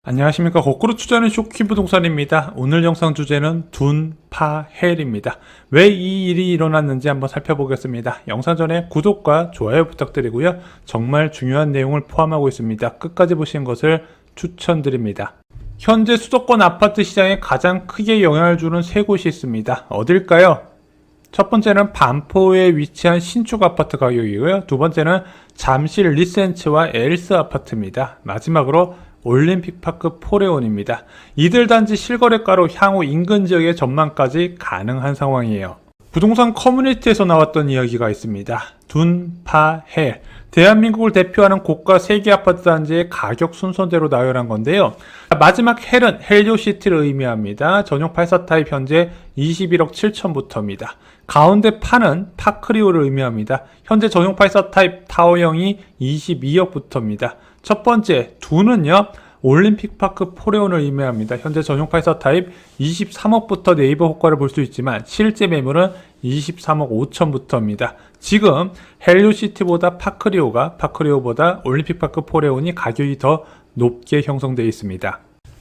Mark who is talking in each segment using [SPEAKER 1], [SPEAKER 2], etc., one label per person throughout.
[SPEAKER 1] 안녕하십니까. 거꾸로 투자하는 쇼키부동산입니다. 오늘 영상 주제는 둔파헬입니다. 왜 이 일이 일어났는지 한번 살펴보겠습니다. 영상 전에 구독과 좋아요 부탁드리고요. 정말 중요한 내용을 포함하고 있습니다. 끝까지 보시는 것을 추천드립니다. 현재 수도권 아파트 시장에 가장 크게 영향을 주는 세 곳이 있습니다. 어딜까요? 첫 번째는 반포에 위치한 신축 아파트 가격이고요. 두 번째는 잠실 리센츠와 엘스 아파트입니다. 마지막으로 올림픽파크 포레온입니다. 이들 단지 실거래가로 향후 인근 지역의 전망까지 가능한 상황이에요. 부동산 커뮤니티에서 나왔던 이야기가 있습니다. 둔파헬, 대한민국을 대표하는 고가 세계 아파트 단지의 가격 순서대로 나열한 건데요. 마지막 헬은 헬리오시티를 의미합니다. 전용 84 타입 현재 21억 7천부터입니다. 가운데 파는 파크리오를 의미합니다. 현재 전용 84 타입 타워형이 22억부터입니다. 첫 번째 둔은요, 올림픽파크 포레온을 의미합니다. 현재 전용 84 타입 23억부터 네이버 호가를 볼 수 있지만 실제 매물은 23억 5천부터입니다. 지금 헬리오시티보다 파크리오보다 올림픽파크 포레온이 가격이 더 높게 형성되어 있습니다.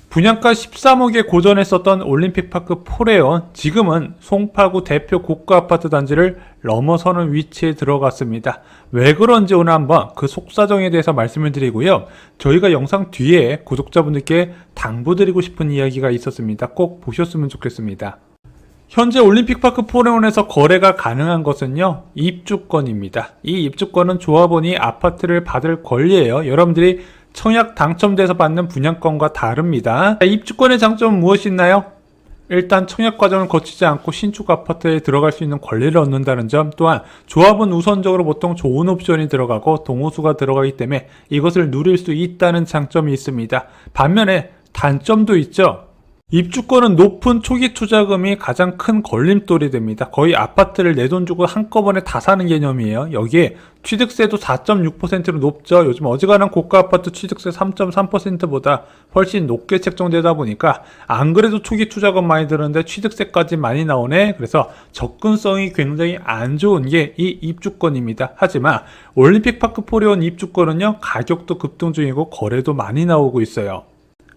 [SPEAKER 1] 분양가 13억에 고전했었던 올림픽파크 포레온, 지금은 송파구 대표 고가 아파트 단지를 넘어서는 위치에 들어갔습니다. 왜 그런지 오늘 한번 그 속사정에 대해서 말씀을 드리고요. 저희가 영상 뒤에 구독자분들께 당부드리고 싶은 이야기가 있었습니다. 꼭 보셨으면 좋겠습니다. 현재 올림픽파크 포레온에서 거래가 가능한 것은요, 입주권입니다. 이 입주권은 조합원이 아파트를 받을 권리예요. 여러분들이 청약 당첨돼서 받는 분양권과 다릅니다. 입주권의 장점은 무엇이 있나요? 일단 청약 과정을 거치지 않고 신축 아파트에 들어갈 수 있는 권리를 얻는다는 점, 또한 조합은 우선적으로 보통 좋은 옵션이 들어가고 동호수가 들어가기 때문에 이것을 누릴 수 있다는 장점이 있습니다. 반면에 단점도 있죠. 입주권은 높은 초기 투자금이 가장 큰 걸림돌이 됩니다. 거의 아파트를 내 돈 주고 한꺼번에 다 사는 개념이에요. 여기에 취득세도 4.6%로 높죠. 요즘 어지간한 고가 아파트 취득세 3.3%보다 훨씬 높게 책정되다 보니까 안 그래도 초기 투자금 많이 드는데 취득세까지 많이 나오네. 그래서 접근성이 굉장히 안 좋은 게 이 입주권입니다. 하지만 올림픽파크 포레온 입주권은요, 가격도 급등 중이고 거래도 많이 나오고 있어요.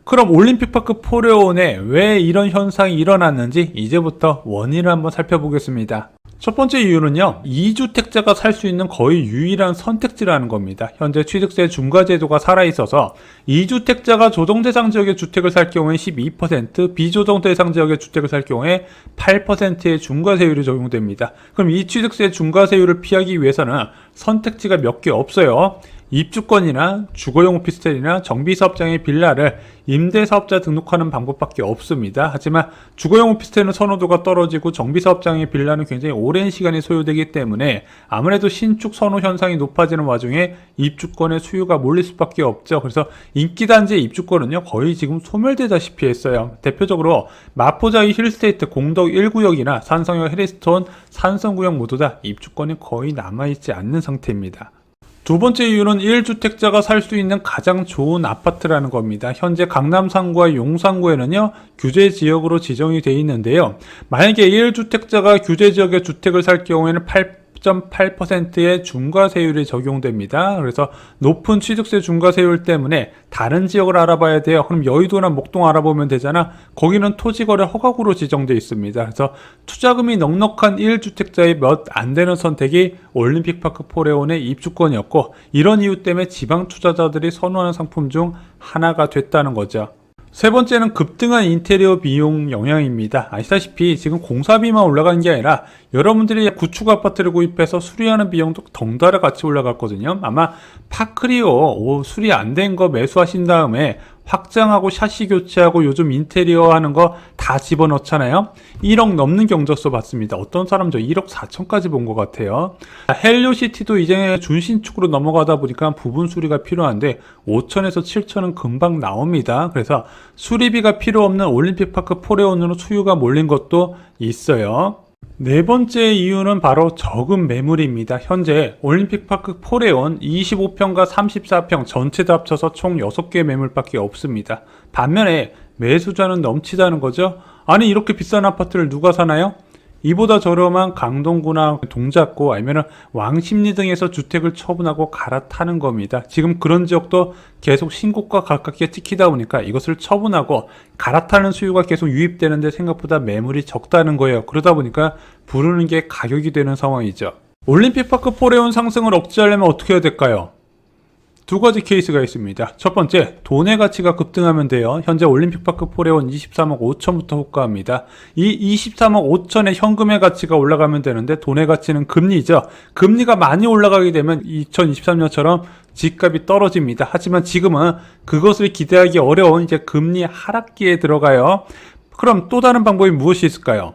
[SPEAKER 1] 그럼 올림픽파크 포레온에 왜 이런 현상이 일어났는지 이제부터 원인을 한번 살펴보겠습니다. 첫 번째 이유는요, 2주택자가 살 수 있는 거의 유일한 선택지라는 겁니다. 현재 취득세 중과제도가 살아있어서 2주택자가 조정대상 지역의 주택을 살 경우에 12%, 비조정대상 지역의 주택을 살 경우에 8%의 중과세율이 적용됩니다. 그럼 이 취득세 중과세율을 피하기 위해서는 선택지가 몇 개 없어요. 입주권이나 주거용 오피스텔이나 정비사업장의 빌라를 임대사업자 등록하는 방법밖에 없습니다. 하지만 주거용 오피스텔은 선호도가 떨어지고 정비사업장의 빌라는 굉장히 오랜 시간이 소요되기 때문에 아무래도 신축 선호 현상이 높아지는 와중에 입주권의 수요가 몰릴 수밖에 없죠. 그래서 인기단지의 입주권은요, 거의 지금 소멸되다시피 했어요. 대표적으로 마포자이 힐스테이트 공덕 1구역이나 산성역 해리스톤 산성구역 모두 다 입주권이 거의 남아있지 않는 상태입니다. 두 번째 이유는 1주택자가 살 수 있는 가장 좋은 아파트라는 겁니다. 현재 강남 3구와 용산 구에는요, 규제 지역으로 지정이 되어 있는데요. 만약에 1주택자가 규제 지역의 주택을 살 경우에는 8.8%의 중과세율이 적용됩니다. 그래서 높은 취득세 중과세율 때문에 다른 지역을 알아봐야 돼요. 그럼 여의도나 목동 알아보면 되잖아. 거기는 토지거래 허가구로 지정되어 있습니다. 그래서 투자금이 넉넉한 1주택자의 몇 안 되는 선택이 올림픽파크 포레온의 입주권이었고, 이런 이유 때문에 지방 투자자들이 선호하는 상품 중 하나가 됐다는 거죠. 세 번째는 급등한 인테리어 비용 영향입니다. 아시다시피 지금 공사비만 올라간 게 아니라 여러분들이 구축 아파트를 구입해서 수리하는 비용도 덩달아 같이 올라갔거든요. 아마 파크리오 수리 안 된 거 매수하신 다음에 확장하고 샤시 교체하고 요즘 인테리어 하는 거 다 집어넣잖아요. 1억 넘는 경적서 봤습니다. 어떤 사람 저 1억 4천까지 본 것 같아요. 헬리오시티도 이제 준신축으로 넘어가다 보니까 부분 수리가 필요한데 5천에서 7천은 금방 나옵니다. 그래서 수리비가 필요 없는 올림픽파크 포레온으로 수요가 몰린 것도 있어요. 네 번째 이유는 바로 적은 매물입니다. 현재 올림픽파크 포레온 25평과 34평 전체 다 합쳐서 총 6개의 매물밖에 없습니다. 반면에 매수자는 넘치다는 거죠. 아니, 이렇게 비싼 아파트를 누가 사나요? 이보다 저렴한 강동구나 동작구 아니면 왕십리 등에서 주택을 처분하고 갈아타는 겁니다. 지금 그런 지역도 계속 신고가 가깝게 찍히다 보니까 이것을 처분하고 갈아타는 수요가 계속 유입되는데 생각보다 매물이 적다는 거예요. 그러다 보니까 부르는 게 가격이 되는 상황이죠. 올림픽파크 포레온 상승을 억제하려면 어떻게 해야 될까요? 두 가지 케이스가 있습니다. 첫 번째, 돈의 가치가 급등하면 돼요. 현재 올림픽파크 포레온 23억 5천부터 호가합니다. 이 23억 5천의 현금의 가치가 올라가면 되는데 돈의 가치는 금리죠. 금리가 많이 올라가게 되면 2023년처럼 집값이 떨어집니다. 하지만 지금은 그것을 기대하기 어려운 이제 금리 하락기에 들어가요. 그럼 또 다른 방법이 무엇이 있을까요?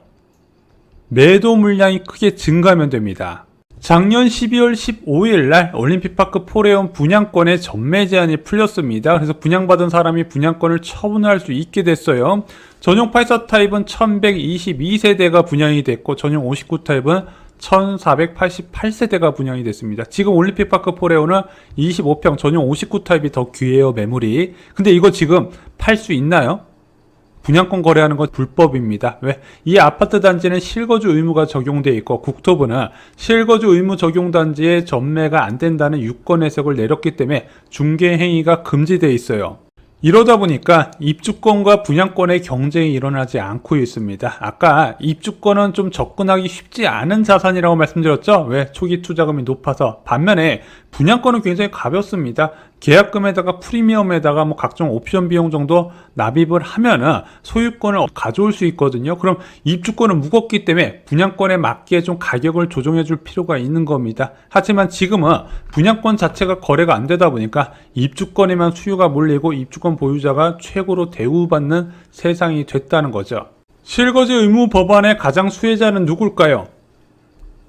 [SPEAKER 1] 매도 물량이 크게 증가하면 됩니다. 작년 12월 15일 날 올림픽파크 포레온 분양권의 전매 제한이 풀렸습니다. 그래서 분양받은 사람이 분양권을 처분할 수 있게 됐어요. 전용 84 타입은 1122세대가 분양이 됐고 전용 59 타입은 1488세대가 분양이 됐습니다. 지금 올림픽파크 포레온은 25평 전용 59 타입이 더 귀해요, 매물이. 근데 이거 지금 팔 수 있나요? 분양권 거래하는 건 불법입니다. 왜? 이 아파트 단지는 실거주 의무가 적용되어 있고 국토부는 실거주 의무 적용 단지에 전매가 안 된다는 유권 해석을 내렸기 때문에 중개 행위가 금지되어 있어요. 이러다 보니까 입주권과 분양권의 경쟁이 일어나지 않고 있습니다. 아까 입주권은 좀 접근하기 쉽지 않은 자산이라고 말씀드렸죠? 왜? 초기 투자금이 높아서. 반면에 분양권은 굉장히 가볍습니다. 계약금에다가 프리미엄에다가 뭐 각종 옵션 비용 정도 납입을 하면은 소유권을 가져올 수 있거든요. 그럼 입주권은 무겁기 때문에 분양권에 맞게 좀 가격을 조정해 줄 필요가 있는 겁니다. 하지만 지금은 분양권 자체가 거래가 안 되다 보니까 입주권에만 수요가 몰리고 입주권 보유자가 최고로 대우받는 세상이 됐다는 거죠. 실거주 의무 법안의 가장 수혜자는 누굴까요?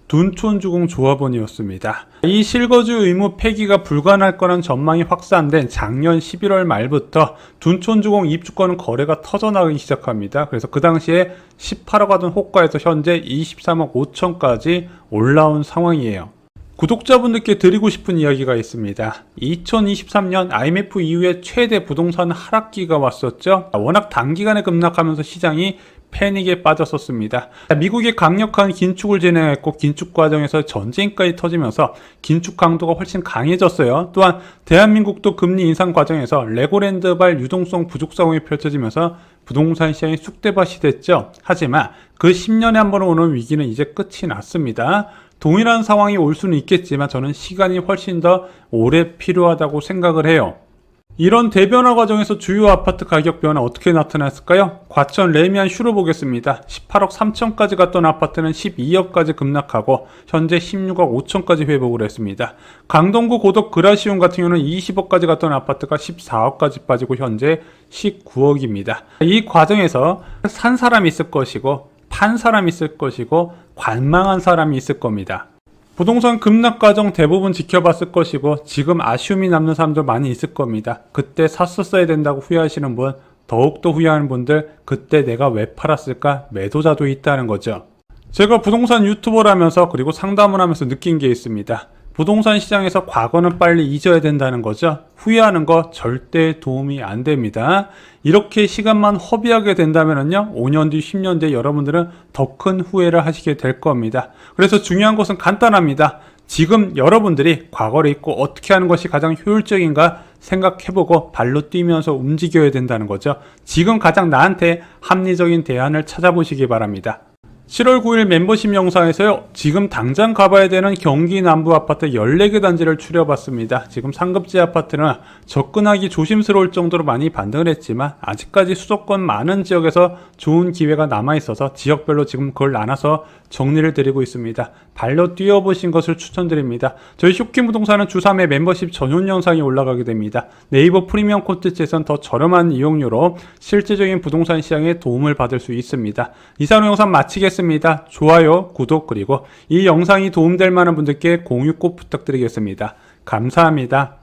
[SPEAKER 1] 둔촌주공조합원이었습니다. 이 실거주 의무 폐기가 불가능할 거란 전망이 확산된 작년 11월 말부터 둔촌주공 입주권 거래가 터져나가기 시작합니다. 그래서 그 당시에 18억 하던 호가에서 현재 23억 5천까지 올라온 상황이에요. 구독자분들께 드리고 싶은 이야기가 있습니다. 2023년 IMF 이후에 최대 부동산 하락기가 왔었죠. 워낙 단기간에 급락하면서 시장이 패닉에 빠졌었습니다. 미국이 강력한 긴축을 진행했고 긴축 과정에서 전쟁까지 터지면서 긴축 강도가 훨씬 강해졌어요. 또한 대한민국도 금리 인상 과정에서 레고랜드발 유동성 부족 상황이 펼쳐지면서 부동산 시장이 쑥대밭이 됐죠. 하지만 그 10년에 한 번 오는 위기는 이제 끝이 났습니다. 동일한 상황이 올 수는 있겠지만 저는 시간이 훨씬 더 오래 필요하다고 생각을 해요. 이런 대변화 과정에서 주요 아파트 가격 변화 어떻게 나타났을까요? 과천 레미안 슈로 보겠습니다. 18억 3천까지 갔던 아파트는 12억까지 급락하고 현재 16억 5천까지 회복을 했습니다. 강동구 고덕 그라시온 같은 경우는 20억까지 갔던 아파트가 14억까지 빠지고 현재 19억입니다. 이 과정에서 산 사람이 있을 것이고 판 사람이 있을 것이고 관망한 사람이 있을 겁니다. 부동산 급락 과정 대부분 지켜봤을 것이고 지금 아쉬움이 남는 사람들 많이 있을 겁니다. 그때 샀었어야 된다고 후회하시는 분, 더욱더 후회하는 분들, 그때 내가 왜 팔았을까? 매도자도 있다는 거죠. 제가 부동산 유튜버라면서 그리고 상담을 하면서 느낀 게 있습니다. 부동산 시장에서 과거는 빨리 잊어야 된다는 거죠. 후회하는 거 절대 도움이 안 됩니다. 이렇게 시간만 허비하게 된다면요 5년 뒤 10년 뒤 여러분들은 더 큰 후회를 하시게 될 겁니다. 그래서 중요한 것은 간단합니다. 지금 여러분들이 과거를 잊고 어떻게 하는 것이 가장 효율적인가 생각해보고 발로 뛰면서 움직여야 된다는 거죠. 지금 가장 나한테 합리적인 대안을 찾아보시기 바랍니다. 7월 9일 멤버십 영상에서요, 지금 당장 가봐야 되는 경기 남부 아파트 14개 단지를 추려봤습니다. 지금 상급지 아파트는 접근하기 조심스러울 정도로 많이 반등을 했지만 아직까지 수도권 많은 지역에서 좋은 기회가 남아있어서 지역별로 지금 그걸 나눠서 정리를 드리고 있습니다. 발로 뛰어보신 것을 추천드립니다. 저희 쇼킹 부동산은 주 3회 멤버십 전용 영상이 올라가게 됩니다. 네이버 프리미엄 콘텐츠에선 더 저렴한 이용료로 실질적인 부동산 시장에 도움을 받을 수 있습니다. 이상 영상 마치겠습니다. 좋아요, 구독, 그리고 이 영상이 도움될 만한 분들께 공유 꼭 부탁드리겠습니다. 감사합니다.